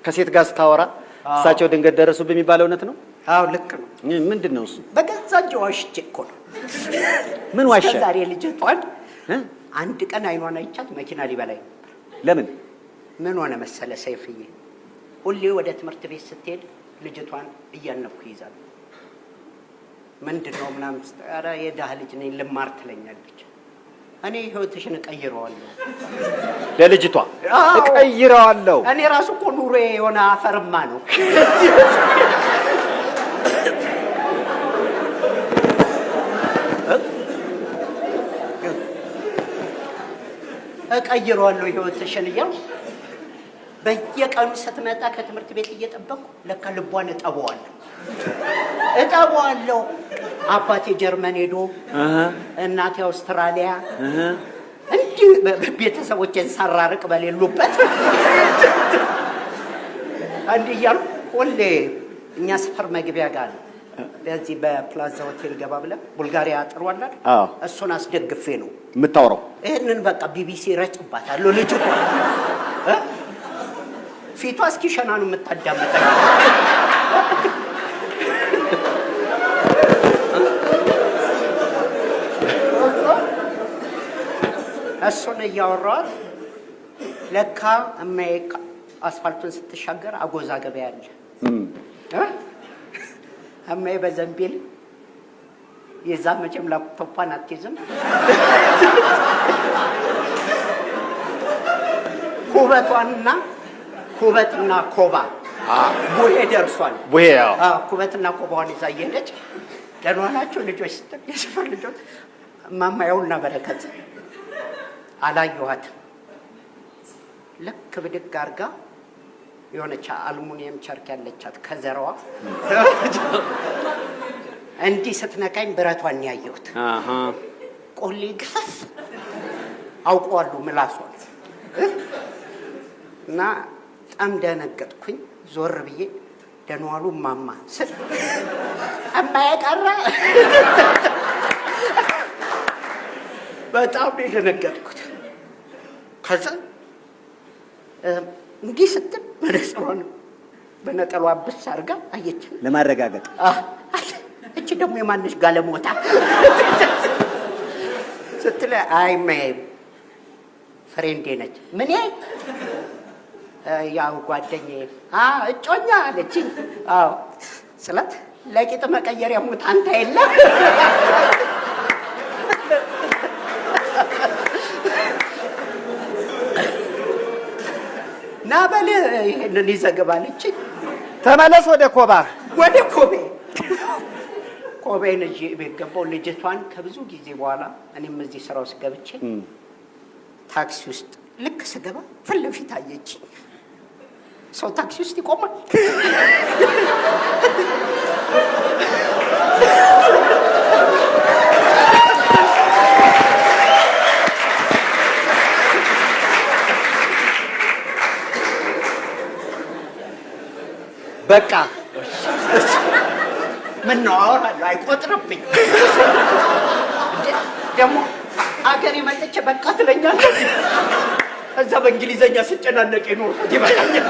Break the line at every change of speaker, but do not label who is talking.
ከሴት ጋር ስታወራ እሳቸው ድንገት ደረሱ በሚባለው እውነት ነው?
አዎ ልክ ነው።
ምንድነው እሱ?
በገዛ ጀዋሽቼ እኮ ነው።
ምን ዋሸ?
ዛሬ ልጅቷን አንድ ቀን አይኗን አይቻት መኪና ሊበላኝ ነበር።
ለምን?
ምን ሆነ መሰለ ሰይፍዬ፣ ሁሌ ወደ ትምህርት ቤት ስትሄድ ልጅቷን እያነኩ ይዛል። ምንድነው ምናምን ኧረ የዳህ ልጅ ነኝ ልማር ትለኛለች። እኔ ህይወትሽን እቀይረዋለሁ
ለልጅቷ እቀይረዋለሁ።
እኔ ራሱ እኮ ኑሮ የሆነ አፈርማ ነው። እቀይረዋለሁ ህይወትሽን እያልኩ በየቀኑ ስትመጣ ከትምህርት ቤት እየጠበቅኩ ለካ ልቧን እጠበዋለሁ። አባቴ ጀርመን ሄዶ እናቴ አውስትራሊያ እንዲህ ቤተሰቦቼን ሳራርቅ በሌሉበት እንዲህ እያልኩ ሁሌ እኛ ሰፈር መግቢያ ጋር ነው። በዚህ በፕላዛ ሆቴል ገባ ብለን ቡልጋሪያ አጥሯል አይደል? እሱን አስደግፌ ነው
የምታወራው።
ይሄንን በቃ ቢቢሲ ረጭባታለሁ። ልጅ ፊቷ እስኪሸና ነው የምታዳምጠኝ። እሱን እያወራኋት ለካ እማዬ አስፋልቱን ስትሻገር አጎዛ ገበያ አለ። እማዬ በዘንቢል የዛ መቼም ላፕቶፓን አትይዝም። ኩበትና ኮባ ቡሄ ደርሷል።
ቡሄ
ኩበትና ኮባዋን ይዛ እየሄደች ደህና ናችሁ ልጆች ስትል የሰፈር ልጆች እማማየውና በረከት አላየኋትም። ልክ ብድግ አድርጋ የሆነች አልሙኒየም ቸርክ ያለቻት ከዘራዋ እንዲህ ስትነካኝ ብረቷን ያየሁት ቆሌ ግፈፍ አውቀዋለሁ ምላሷን እና በጣም ደነገጥኩኝ። ዞር ብዬ ደህና ዋሉ እማማ ስል እማዬ ቀረ። በጣም ነው የደነገጥኩት። ከዛ እንዲህ ስትል መነጽሯን በነጠሏ አብስ አድርጋ አየችን
ለማረጋገጥ።
እቺ ደግሞ የማንሽ ጋለሞታ ስትል አይ እማዬ ፍሬንዴ ነች። ምን ያው ጓደኛዬ እጮኛ አለችኝ። አዎ ስላት ለቂጥ መቀየሪያ ሙታንታ የለም ናበል ይሄንን ይዘግባለች።
ተመለስ ወደ
ኮቤን እጂ ቤት ገባሁ። ልጅቷን ከብዙ ጊዜ በኋላ እኔም እዚህ ስራው ስገብቼ ታክሲ ውስጥ ልክ ስገባ ፊት ለፊት አየችኝ። ሰው ታክሲ ውስጥ ይቆማል።
በቃ
ምን ነው አወራለሁ አይቆጥርብኝ። ደግሞ አገሬ መጥቼ በቃ ትለኛለህ። እዛ በእንግሊዘኛ ስጨናነቅ ነው ይበቃኛል።